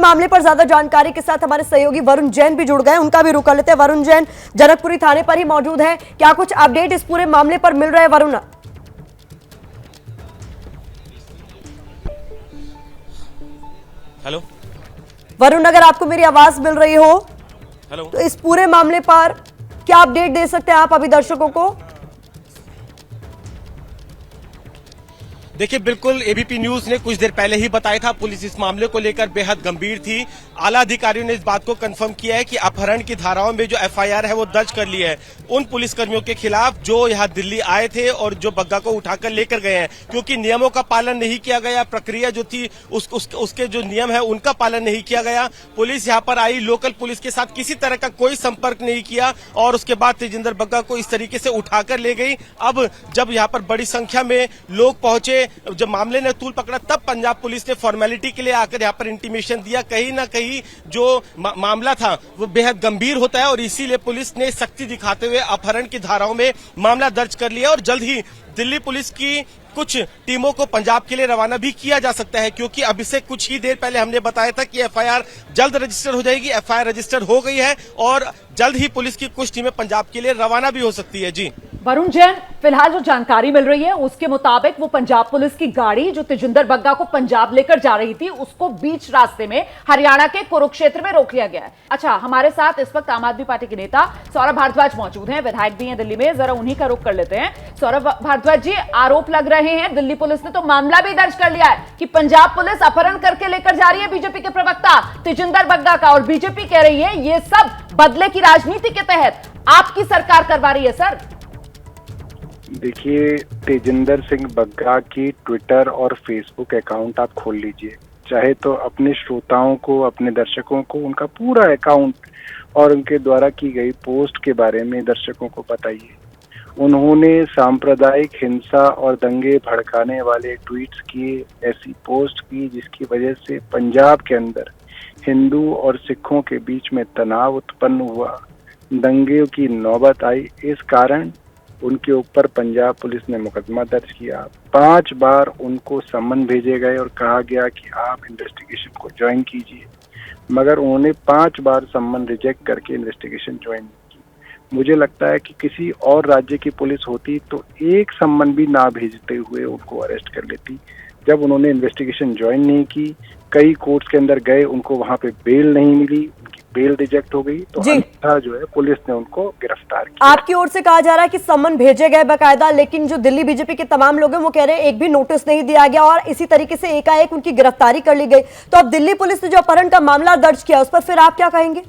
मामले पर ज्यादा जानकारी के साथ हमारे सहयोगी वरुण जैन भी जुड़ गए, उनका भी रुख कर लेते हैं। वरुण जैन जनकपुरी थाने पर ही मौजूद है, क्या कुछ अपडेट इस पूरे मामले पर मिल रहा है वरुण? हेलो वरुण, अगर आपको मेरी आवाज मिल रही हो हेलो तो इस पूरे मामले पर क्या अपडेट दे सकते हैं आप अभी दर्शकों को? देखिए, बिल्कुल एबीपी न्यूज ने कुछ देर पहले ही बताया था, पुलिस इस मामले को लेकर बेहद गंभीर थी। आला अधिकारियों ने इस बात को कंफर्म किया है कि अपहरण की धाराओं में जो एफआईआर है वो दर्ज कर ली है उन पुलिसकर्मियों के खिलाफ जो यहां दिल्ली आए थे और जो बग्गा को उठाकर लेकर गए हैं, क्योंकि नियमों का पालन नहीं किया गया, प्रक्रिया जो थी उसके जो नियम है उनका पालन नहीं किया गया। पुलिस यहां पर आई, लोकल पुलिस के साथ किसी तरह का कोई संपर्क नहीं किया और उसके बाद तेजिंदर बग्गा को इस तरीके से उठाकर ले गई। अब जब यहां पर बड़ी संख्या में लोग पहुंचे, जब मामले ने तूल पकड़ा, तब पंजाब पुलिस ने फॉर्मेलिटी के लिए आकर यहाँ पर इंटीमेशन दिया। कहीं ना कहीं जो मामला था वो बेहद गंभीर होता है और इसीलिए पुलिस ने सख्ती दिखाते हुए अपहरण की धाराओं में मामला दर्ज कर लिया और जल्द ही दिल्ली पुलिस की कुछ टीमों को पंजाब के लिए रवाना भी किया जा सकता है, क्योंकि अभी से कुछ ही देर पहले हमने बताया था कि एफआईआर जल्द रजिस्टर हो जाएगी। एफआईआर रजिस्टर हो गई है और जल्द ही पुलिस की कुछ टीमें पंजाब के लिए रवाना भी हो सकती है। जी वरुण जैन, फिलहाल जो जानकारी मिल रही है उसके मुताबिक वो पंजाब पुलिस की गाड़ी जो तेजिंदर बग्गा को पंजाब लेकर जा रही थी उसको बीच रास्ते में हरियाणा के कुरुक्षेत्र में रोक लिया गया है। अच्छा, हमारे साथ इस वक्त आम आदमी पार्टी के नेता सौरभ भारद्वाज मौजूद हैं, विधायक भी हैं दिल्ली में, जरा उन्हीं का रुख कर लेते हैं। सौरभ भारद्वाज जी, आरोप लग रहे हैं, दिल्ली पुलिस ने तो मामला भी दर्ज कर लिया है कि पंजाब पुलिस अपहरण करके लेकर जा रही है बीजेपी के प्रवक्ता तेजिंदर बग्गा का, और बीजेपी कह रही है ये सब बदले की राजनीति के तहत आपकी सरकार करवा रही है। सर देखिए, तेजिंदर सिंह बग्गा की ट्विटर और फेसबुक अकाउंट आप खोल लीजिए, चाहे तो अपने श्रोताओं को, अपने दर्शकों को उनका पूरा अकाउंट और उनके द्वारा की गई पोस्ट के बारे में दर्शकों को बताइए। उन्होंने सांप्रदायिक हिंसा और दंगे भड़काने वाले ट्वीट्स किए, ऐसी पोस्ट की जिसकी वजह से पंजाब के अंदर हिंदू और सिखों के बीच में तनाव उत्पन्न हुआ, दंगे की नौबत आई। इस कारण उनके ऊपर पंजाब पुलिस ने मुकदमा दर्ज किया। 5 बार उनको सम्मन भेजे गए और कहा गया कि आप इन्वेस्टिगेशन को ज्वाइन कीजिए, मगर उन्होंने 5 बार सम्मन रिजेक्ट करके इन्वेस्टिगेशन ज्वाइन नहीं की। मुझे लगता है कि किसी और राज्य की पुलिस होती तो एक सम्मन भी ना भेजते हुए उनको अरेस्ट कर लेती। जब उन्होंने इन्वेस्टिगेशन ज्वाइन नहीं की, कई कोर्ट्स के अंदर गए, उनको वहां पे बेल नहीं मिली, बेल रिजेक्ट हो गई, तो अंततः जो है पुलिस ने उनको गिरफ्तार किया। आपकी ओर से कहा जा रहा है कि सम्मन भेजे गए बकायदा, लेकिन जो दिल्ली बीजेपी के तमाम लोग हैं वो कह रहे हैं एक भी नोटिस नहीं दिया गया और इसी तरीके से एकाएक उनकी गिरफ्तारी कर ली गई। तो अब दिल्ली पुलिस ने जो अपहरण का मामला दर्ज किया उस पर फिर आप क्या कहेंगे?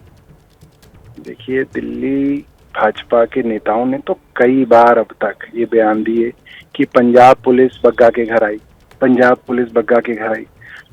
देखिए, दिल्ली भाजपा के नेताओं ने तो कई बार अब तक ये बयान दिए कि पंजाब पुलिस बग्गा के घर आई, पंजाब पुलिस बग्गा के घर आई।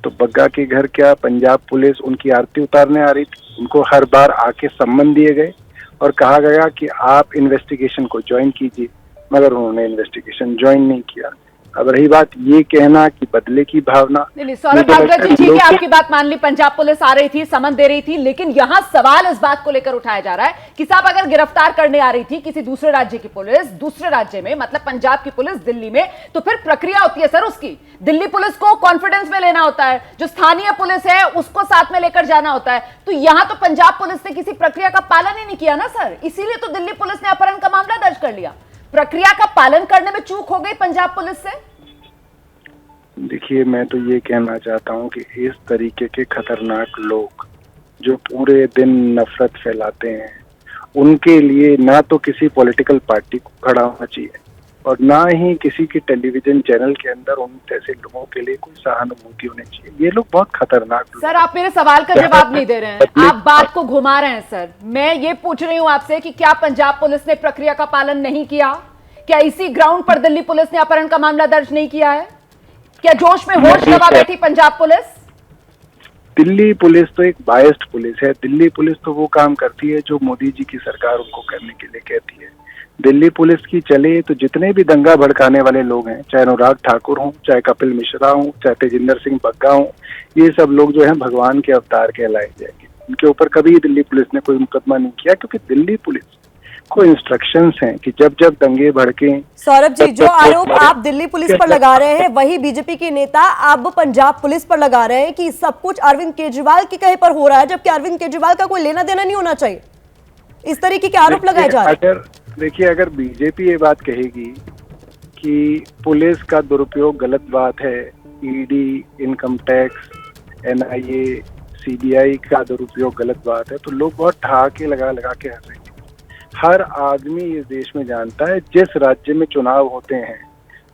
तो बग्गा के घर क्या पंजाब पुलिस उनकी आरती उतारने आ रही थी? उनको हर बार आके सम्मन दिए गए और कहा गया कि आप इन्वेस्टिगेशन को ज्वाइन कीजिए, मगर उन्होंने इन्वेस्टिगेशन ज्वाइन नहीं किया। अब रही बात ये कहना कि बदले की भावना, नहीं, सौरभ भारद्वाज जी, ठीक है, आपकी बात मान ली, पंजाब पुलिस आ रही थी, समन दे रही थी, लेकिन यहां सवाल इस बात को लेकर उठाया जा रहा है कि साहब अगर गिरफ्तार करने आ रही थी किसी दूसरे राज्य की पुलिस, दूसरे राज्य में मतलब पंजाब की पुलिस दिल्ली में, तो फिर प्रक्रिया होती है सर उसकी। दिल्ली पुलिस को कॉन्फिडेंस में लेना होता है, जो स्थानीय पुलिस है उसको साथ में लेकर जाना होता है। तो यहां तो पंजाब पुलिस ने किसी प्रक्रिया का पालन ही नहीं किया ना सर, इसीलिए तो दिल्ली पुलिस ने अपहरण का मामला दर्ज कर लिया। प्रक्रिया का पालन करने में चूक हो गई पंजाब पुलिस से। देखिए, मैं तो ये कहना चाहता हूँ कि इस तरीके के खतरनाक लोग जो पूरे दिन नफरत फैलाते हैं, उनके लिए ना तो किसी पॉलिटिकल पार्टी को खड़ा होना चाहिए और ना ही किसी की टेलीविजन चैनल के अंदर उन जैसे लोगों के लिए कोई सहानुभूति होनी चाहिए। ये लोग बहुत खतरनाक लोग। सर, आप मेरे सवाल का जवाब नहीं दे रहे हैं, आप बात को घुमा रहे हैं सर। मैं ये पूछ रही हूँ आपसे कि क्या पंजाब पुलिस ने प्रक्रिया का पालन नहीं किया? क्या इसी ग्राउंड पर दिल्ली पुलिस ने अपहरण का मामला दर्ज नहीं किया है? क्या जोश में होश गवा बैठी पंजाब पुलिस? दिल्ली पुलिस तो एक बायस्ड पुलिस है। दिल्ली पुलिस तो वो काम करती है जो मोदी जी की सरकार उनको करने के लिए कहती है। दिल्ली पुलिस की चले तो जितने भी दंगा भड़काने वाले लोग हैं, चाहे अनुराग ठाकुर हों, चाहे कपिल मिश्रा हों, चाहे तेजिंदर सिंह बग्गा हों, ये सब लोग जो हैं भगवान के अवतार कहलाए जाएंगे। इनके ऊपर कभी दिल्ली पुलिस ने कोई मुकदमा नहीं किया, क्योंकि दिल्ली पुलिस को इंस्ट्रक्शंस हैं कि जब जब दंगे भड़के। सौरभ जी, जो आरोप आप दिल्ली पुलिस पर लगा रहे हैं वही बीजेपी के नेता अब पंजाब पुलिस पर लगा रहे हैं कि सब कुछ अरविंद केजरीवाल के कहे पर हो रहा है, जबकि अरविंद केजरीवाल का कोई लेना देना नहीं होना चाहिए। इस तरीके के आरोप लगाए जा रहे हैं। देखिए, अगर बीजेपी ये बात कहेगी कि पुलिस का दुरुपयोग गलत बात है, ED, income tax, NIA, CBI का दुरुपयोग गलत बात है, तो लोग बहुत ठहाके लगा लगा के हंसेंगे। हर आदमी इस देश में जानता है जिस राज्य में चुनाव होते हैं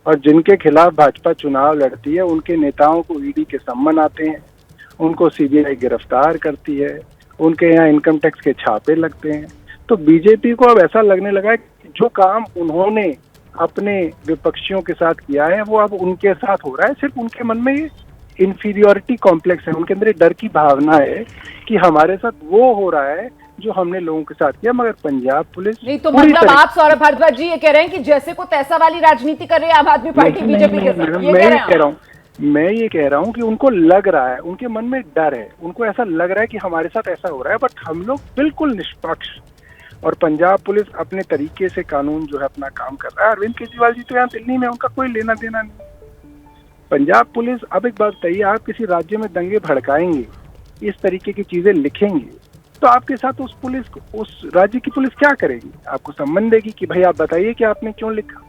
और जिनके खिलाफ भाजपा चुनाव लड़ती है उनके नेताओं को ईडी के सम्मन आते हैं, उनको सीबीआई गिरफ्तार करती है, उनके यहाँ इनकम टैक्स के छापे लगते हैं। तो बीजेपी को अब ऐसा लगने लगा है कि जो काम उन्होंने अपने विपक्षियों के साथ किया है वो अब उनके साथ हो रहा है। सिर्फ उनके मन में ये इंफीरियोरिटी कॉम्प्लेक्स है, उनके अंदर डर की भावना है कि हमारे साथ वो हो रहा है जो हमने लोगों के साथ किया। मगर पंजाब पुलिस नहीं तो मतलब आप सौरभ भारद्वाज जी ये कह रहे हैं कि जैसे को तैसा वाली राजनीति कर रहे हैं आम आदमी पार्टी बीजेपी के साथ, मैं ये कह रहा हूँ कि उनको लग रहा है, उनके मन में डर है, उनको ऐसा लग रहा है कि हमारे साथ ऐसा हो रहा है, बट हम लोग बिल्कुल निष्पक्ष और पंजाब पुलिस अपने तरीके से कानून जो है अपना काम कर रहा है। अरविंद केजरीवाल जी तो यहाँ दिल्ली में, उनका कोई लेना देना नहीं। पंजाब पुलिस, अब एक बात बताइए, आप किसी राज्य में दंगे भड़काएंगे, इस तरीके की चीजें लिखेंगे, तो आपके साथ उस राज्य की पुलिस क्या करेगी? आपको सम्मन देगी कि भाई आप बताइए कि आपने क्यों लिखा।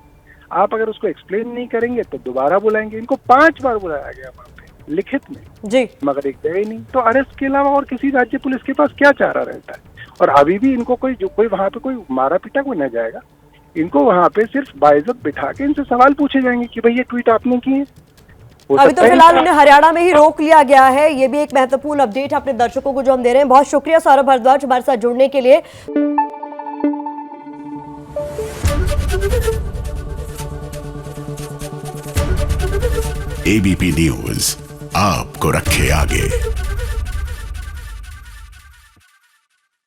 आप अगर उसको एक्सप्लेन नहीं करेंगे तो दोबारा बुलाएंगे। इनको 5 बार बुलाया गया वहाँ पे लिखित में जी, मगर एक गए नहीं। तो अरेस्ट के अलावा और किसी राज्य पुलिस के पास क्या चारा रहता है? और अभी भी इनको कोई वहाँ पे कोई मारा पीटा कोई न जाएगा। इनको वहाँ पे सिर्फ बाइज्जत बिठा के इनसे सवाल पूछे जाएंगे कि भाई ये ट्वीट आपने किए। अभी तो फिलहाल उन्हें हरियाणा में ही रोक लिया गया है। ये भी एक महत्वपूर्ण अपडेट अपने दर्शकों को जो हम दे रहे हैं। बहुत शुक्रिया सौरभ भारद्वाज हमारे साथ जुड़ने के लिए। एबीपी न्यूज आपको रखे आगे।